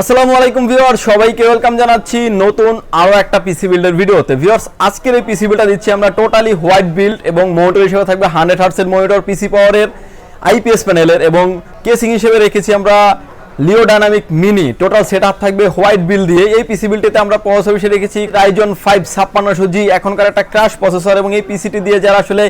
আসসালামু আলাইকুম ভিউয়ার্স, সবাইকে ওয়েলকাম জানাচ্ছি নতুন আরো একটা পিসি বিল্ডের ভিডিওতে। ভিউয়ার্স, আজকের এই পিসি বিল্ডটা দিচ্ছি আমরা টোটালি হোয়াইট বিল্ড এবং মনিটর হিসেবে থাকবে 100 হার্টজের মনিটর, পিসি পাওয়ারের আইপিএস প্যানেলের এবং কেসিং হিসেবে রেখেছি আমরা লিও ডাইনামিক মিনি। টোটাল সেটআপ থাকবে হোয়াইট বিল্ড দিয়ে। এই পিসি বিল্ডটিতে আমরা প্রসেসর হিসেবে রেখেছি Ryzen 5 5600G, এখনকার একটা ক্র্যাশ প্রসেসর। এবং এই পিসিটি দিয়ে যারা আসলে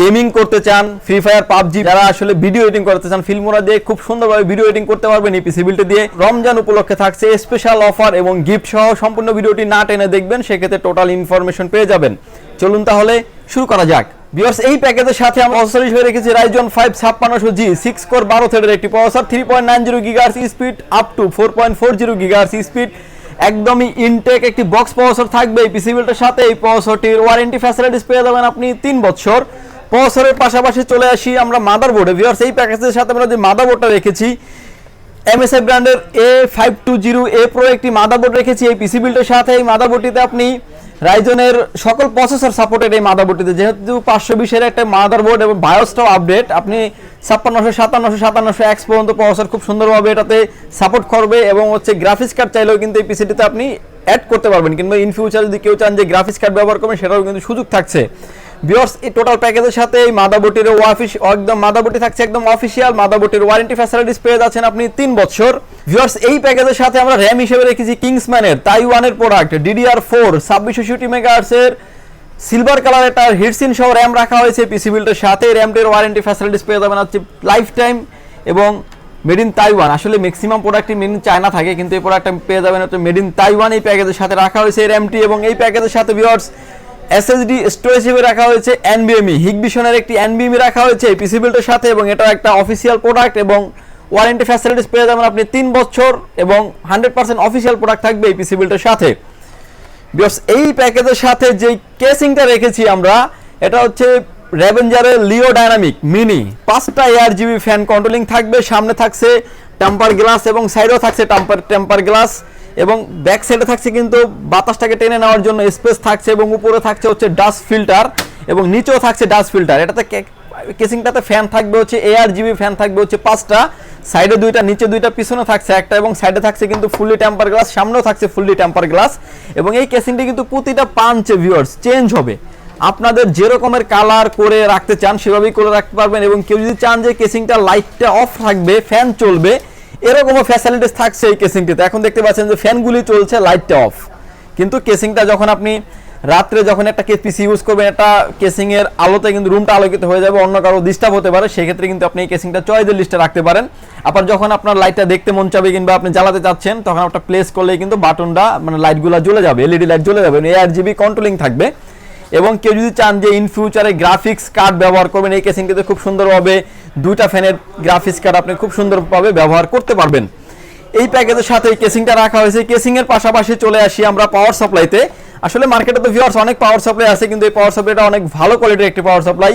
গেমিং করতে চান, ফ্রি ফায়ার, পাবজি, যারা আসলে ভিডিও এডিটিং করতে চান, ফিল্মোরা দিয়ে খুব সুন্দরভাবে ভিডিও এডিটিং করতে পারবেন এই পিসি বিল্ডটি দিয়ে। রমজান উপলক্ষে থাকছে স্পেশাল অফার এবং গিফট সহ। সম্পূর্ণ ভিডিওটি না টেনে দেখবেন, সেক্ষেত্রে টোটাল ইনফরমেশন পেয়ে যাবেন। চলুন তাহলে শুরু করা যাক। ভিউয়ার্স, এই প্যাকেজের সাথে আমরা প্রসেসর হিসেবে রেখেছি Ryzen 5 5600G 6 কোর 12 থ্রেডের একটি processor, 3.90 GHz speed up to 4.40 GHz speed. একদমই ইনটেক একটি বক্স প্রসেসর থাকবে এই পিসি বিল্ডের সাথে। এই প্রসেসরটির ওয়ারেন্টি ফ্যাসিলিটিস পেয়ে যাবেন আপনি 3 বছর। প্রসেসরের পাশাপাশি চলে আসি আমরা মাদারবোর্ডে। ভিউয়ার্স, এই প্যাকেজের সাথে আমরা যে মাদারবোর্ডটা রেখেছি MSI ব্র্যান্ডের A520A Pro একটি মাদারবোর্ড রেখেছি এই পিসি বিল্ডের সাথে। এই মাদারবোর্ডটিতে আপনি রাইজনের সকল প্রসেসর সাপোর্টেড এই মাদারবোর্ডটিতে, যেহেতু 520 একটা মাদারবোর্ড এবং বায়োসটাও আপডেট। আপনি 5600, 5700, 5700X পর্যন্ত প্রসেসর খুব সুন্দরভাবে এটাতে সাপোর্ট করবে এবং গ্রাফিক্স কার্ড চাইলেও কিন্তু এই পিসিটিতে আপনি অ্যাড করতে পারবেন, কিংবা ইন ফিউচার যদি কেউ চান যে গ্রাফিক্স কার্ড ব্যবহার করবেন, সেটাও কিন্তু সুযোগ থাকছে। ভিউয়ার্স, এই টোটাল প্যাকেজের সাথে এই মাদারবোর্ডটির মাদারবোর্ডটি থাকছে একদম অফিসিয়াল। মাদারবোর্ডটির ওয়ারেন্টি ফ্যাসিলিটিস পেয়ে যাচ্ছেন আপনি 3 বছর। ভিউয়ার্স, এই প্যাকেজের সাথে আমরা র‍্যাম হিসেবে রেখেছি কিংসম্যানের তাইওয়ানের প্রোডাক্ট DDR4 2660 মেগাহার্টজ এর সিলভার কালার একটা হিটসিন সহ র‍্যাম রাখা হয়েছে পিসি বিল্ডের সাথে। র‍্যামটির ওয়ারেন্টি ফ্যাসিলিটিস পেয়ে যাবেন হচ্ছে লাইফ টাইম এবং মেড ইন তাইওয়ান। আসলে ম্যাক্সিমাম প্রোডাক্টই মেড ইন চায়না থাকে, কিন্তু এই প্রোডাক্টটা পেয়ে যাবেন হচ্ছে মেড ইন তাইওয়ান। এই প্যাকেজের সাথে রাখা হয়েছে এই র‍্যামটি এবং এই প্যাকেজের সাথে ভিউয়ার্স SSD স্টোরেজ হিসেবে রাখা হয়েছে NVMe হিগবিশনের একটি NVMe রাখা হয়েছে এই পিসি বিল্ডের সাথে এবং এটা একটা অফিসিয়াল প্রোডাক্ট এবং ওয়ারেন্টি ফ্যাসিলিটিস পেয়ে যাবেন আপনি 3 বছর এবং 100% অফিসিয়াল প্রোডাক্ট থাকবে এই পিসি বিল্ডের সাথে। ভিউয়ার্স, এই প্যাকেজের সাথে যে কেসিংটা রেখেছি আমরা, এটা হচ্ছে রেভেঞ্জারের লিও ডাইনামিক মিনি। 5টা ARGB ফ্যান কন্ট্রোলিং থাকবে, সামনে থাকছে টেম্পার গ্লাস এবং সাইডেও থাকছে টেম্পার গ্লাস এবং ব্যাক সাইডে থাকছে কিন্তু বাতাসটাকে টেনে নেওয়ার জন্য স্পেস থাকছে এবং উপরে থাকছে হচ্ছে ডাস্ট ফিল্টার এবং নিচেও থাকছে ডাস্ট ফিল্টার। এটাতে কেসিংটাতে ফ্যান থাকবে হচ্ছে ARGB ফ্যান থাকবে হচ্ছে 5টা, সাইডে 2টা, নিচে 2টা, পিছনে থাকছে একটা এবং সাইডে থাকছে কিন্তু ফুললি টেম্পার গ্লাস, সামনেও থাকছে ফুললি টেম্পার গ্লাস। এবং এই কেসিংটি কিন্তু প্রতিটা পাঞ্চে ভিউয়ার্স চেঞ্জ হবে। আপনাদের যে রকমের কালার করে রাখতে চান সেভাবেই করে রাখতে পারবেন। এবং কেউ যদি চান যে কেসিংটা লাইটটা অফ থাকবে, ফ্যান চলবে, এরকমও ফ্যাসিলিটিস থাকছে এই কেসিংটিতে। এখন দেখতে পাচ্ছেন যে ফ্যানগুলি চলছে, লাইটটা অফ, কিন্তু কেসিংটা যখন আপনি রাত্রে যখন একটা পিসি ইউজ করবেন, একটা কেসিং এর আলোতে কিন্তু রুমটা আলোকিত হয়ে যাবে, অন্য কারো ডিস্টার্ব হতে পারে, সেক্ষেত্রে কিন্তু আপনি এই কেসিংটা চয়েসের লিস্টে রাখতে পারেন। আবার যখন আপনার লাইটটা দেখতে মন চাবে কিংবা আপনি জ্বালাতে চাচ্ছেন, তখন আপনার প্লেস করলে কিন্তু বাটনটা মানে লাইটগুলো জ্বলে যাবে, LED লাইট জ্বলে যাবে, ARGB কন্ট্রোলিং থাকবে। এবং কেউ যদি চান যে ইন ফিউচারে গ্রাফিক্স কার্ড ব্যবহার করবেন, এই কেসিংটিতে খুব সুন্দরভাবে 2টা ফ্যানের গ্রাফিক্স কার্ড আপনি খুব সুন্দরভাবে ব্যবহার করতে পারবেন। এই প্যাকেজের সাথে এই কেসিংটা রাখা হয়েছে। কেসিং এর পাশাপাশি চলে আসি আমরা পাওয়ার সাপ্লাইতে। আসলে মার্কেটে তো ভিউয়ার্স অনেক পাওয়ার সাপ্লাই আছে, কিন্তু এই পাওয়ার সাপ্লাইটা অনেক ভালো কোয়ালিটির একটি power supply.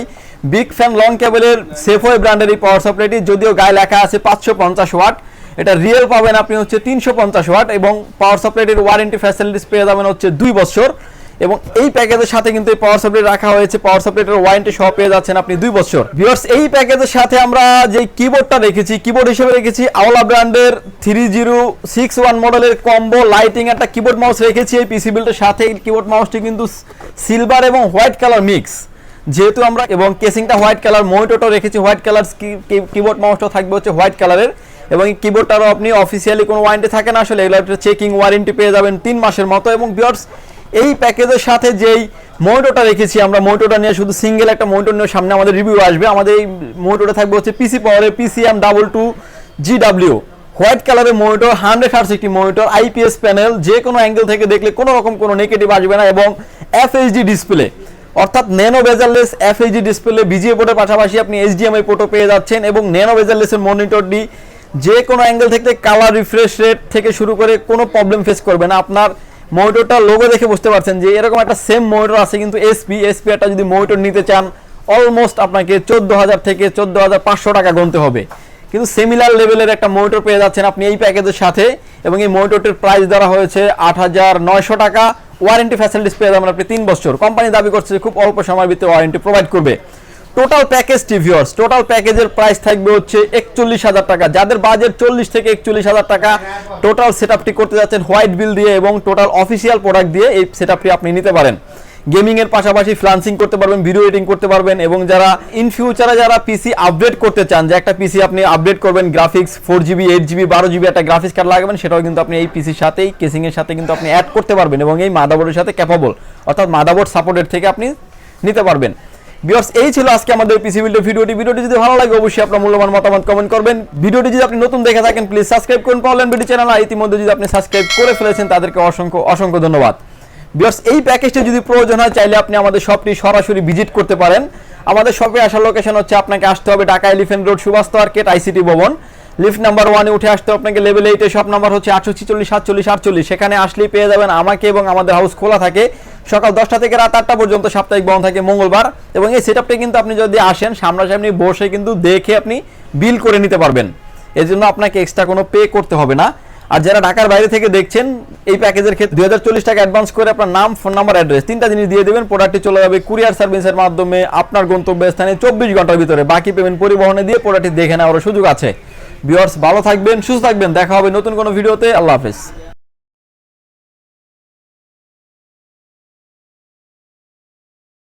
Big fan long কেবলের সেফওয়ে ব্র্যান্ডের এই পাওয়ার সাপ্লাইটি, যদিও গায়ে লেখা আছে 550 ওয়াট, এটা রিয়েল পাবেন আপনি হচ্ছে 350 ওয়াট এবং পাওয়ার সাপ্লাইটির ওয়ারেন্টি ফ্যাসিলিটিস পেয়ে যাবেন হচ্ছে 2 বছর। এবং এই প্যাকেজের সাথে কিন্তু এই পাওয়ার সাপ্লাই রাখা হয়েছে, পাওয়ার সাপ্লাইটার ওয়ারেন্টি সহ পেয়ে যাচ্ছেন আপনি 2 বছর। ভিউয়ার্স, এই প্যাকেজের সাথে আমরা যে কিবোর্ডটা রেখেছি, কিবোর্ড হিসেবে রেখেছি আওলা ব্র্যান্ডের 3061 মডেলের কম্বো লাইটিং একটা কিবোর্ড মাউস রেখেছি এই পিসি বিল্ডের সাথে। এই কিবোর্ড মাউসটি কিন্তু সিলভার এবং হোয়াইট কালার মিক্স, যেহেতু আমরা এবং কেসিংটা হোয়াইট কালার, মনিটরটাও রেখেছি হোয়াইট কালার, কিবোর্ড মাউসটাও থাকবে হচ্ছে হোয়াইট কালারের। এবং এই কিবোর্ডটারও আপনি অফিসিয়ালি কোনো ওয়ারেন্টি থাকে না, আসলে এগুলো চেকিং ওয়ারেন্টি পেয়ে যাবেন 3 মাসের মতো। এবং ভিউয়ার্স, এই প্যাকেজের সাথে যেই মনিটরটা রেখেছি আমরা, মনিটরটা নিয়ে শুধু সিঙ্গেল একটা মনিটর নিয়ে সামনে আমাদের রিভিউ আসবে। আমাদের এই মনিটরটা থাকবে হচ্ছে পিসি পাওয়ারের PCM22GW হোয়াইট কালারের মনিটর, 100 হার্টজ একটি মনিটর, IPS প্যানেল, যে কোনো অ্যাঙ্গেল থেকে দেখলে কোনো রকম কোনো নেগেটিভ আসবে না এবং FHD ডিসপ্লে, অর্থাৎ nano bezel-less FHD display. VGA পোর্টের পাশাপাশি আপনি HDMI পোর্টও পেয়ে যাচ্ছেন এবং ন্যানো বেজারলেসের মনিটরটি যে কোনো অ্যাঙ্গেল থেকে কালার রিফ্রেশ রেট থেকে শুরু করে কোনো প্রবলেম ফেস করবে না। আপনার মনিটরটা লোগো দেখে বুঝতে পারছেন যে এরকম একটা সেম মনিটর আছে কিন্তু SP একটা যদি মনিটর নিতে চান অলমোস্ট আপনাকে 14000 থেকে 14500 টাকা গুনতে হবে, কিন্তু সিমিলার লেভেলের একটা মনিটর পেয়ে যাচ্ছেন আপনি এই প্যাকেজের সাথে। এবং এই মনিটরটির প্রাইস ধরা হয়েছে 8900 টাকা। ওয়ারেন্টি ফ্যাসিলিটিস পেয়ে যাবেন আপনি 3 বছর। কোম্পানি দাবি করছে যে খুব অল্প সময়ের ভিতরে ওয়ারেন্টি প্রোভাইড করবে। টোটাল প্যাকেজটি ভিউয়ার্স, টোটাল প্যাকেজের প্রাইস থাকবে হচ্ছে 41,000 টাকা। যাদের বাজেট 40 থেকে 41,000 টাকা, টোটাল সেটআপটি করতে যাচ্ছেন হোয়াইট বিল দিয়ে এবং টোটাল অফিসিয়াল প্রোডাক্ট দিয়ে এই সেটআপটি আপনি নিতে পারেন। গেমিং এর পাশাপাশি ফ্রিল্যান্সিং করতে পারবেন, ভিডিও এডিটিং করতে পারবেন এবং যারা ইন ফিউচারে যারা পিসি আপডেট করতে চান, যে একটা পিসি আপনি আপডেট করবেন, গ্রাফিক্স 4GB 8GB 12GB একটা গ্রাফিক্স কার্ড লাগাবেন, সেটাও কিন্তু আপনি এই পিসির সাথেই কেসিং এর সাথে কিন্তু আপনি অ্যাড করতে পারবেন এবং এই মাদারবোর্ডের সাথে ক্যাপাবল, অর্থাৎ মাদারবোর্ড সাপোর্টেড থেকে আপনি নিতে পারবেন। ভিউয়ার্স, এই ছিল আজকে আমাদের পিসি বিল্ডের ভিডিওটি। ভিডিওটি যদি ভালো লাগে অবশ্যই আপনার মূল্যবান মতামত কমেন্ট করবেন। ভিডিওটি যদি আপনি নতুন দেখে থাকেন প্লিজ সাবস্ক্রাইব করুন পাওয়ার ল্যান্ড ভিডিও চ্যানেল। ইতিমধ্যে যদি আপনি সাবস্ক্রাইব করে ফেলেছেন তাদেরকে অসংখ্য অসংখ্য ধন্যবাদ। ভিউয়ার্স, এই প্যাকেজটি যদি প্রয়োজন হয় চাইলে আপনি আমাদের শপটি সরাসরি ভিজিট করতে পারেন। আমাদের শপে আসার লোকেশন হচ্ছে, আপনাকে আসতে হবে Dhaka Elephant Road Subhash market ICT Bhaban, lift number 1-এ উঠে আসতে আপনাকে লেভেল 8 এ, শপ নাম্বার হচ্ছে 846-47-48। সেখানে আসলেই পেয়ে যাবেন আমাকে এবং আমাদের হাউস খোলা থাকে সকাল 10টা থেকে রাত 8টা পর্যন্ত, সাপ্তাহিক বন্ধ থাকে মঙ্গলবার। এবং এই সেটআপটা কিন্তু আপনি যদি আসেন সামনাসামনি বসে কিন্তু দেখে আপনি বিল করে নিতে পারবেন, এর জন্য আপনাকে এক্সট্রা কোনো পে করতে হবে না। আর যারা ঢাকার বাইরে থেকে দেখছেন, এই প্যাকেজের ক্ষেত্রে 2040 টাকা অ্যাডভান্স করে আপনার নাম, ফোন নাম্বার, অ্যাড্রেস 3টা জিনিস দিয়ে দেবেন, প্রোডাক্টটি চলে যাবে কুরিয়ার সার্ভিসের মাধ্যমে আপনার গন্তব্যস্থানে 24 ঘন্টার ভিতরে। বাকি পেমেন্ট পরিবহনে দিয়ে প্রোডাক্টটি দেখে নেওয়ার সুযোগ আছে। ভিউয়ার্স, ভালো থাকবেন, সুস্থ থাকবেন, দেখা হবে নতুন কোনো ভিডিওতে। আল্লাহ হাফেজ।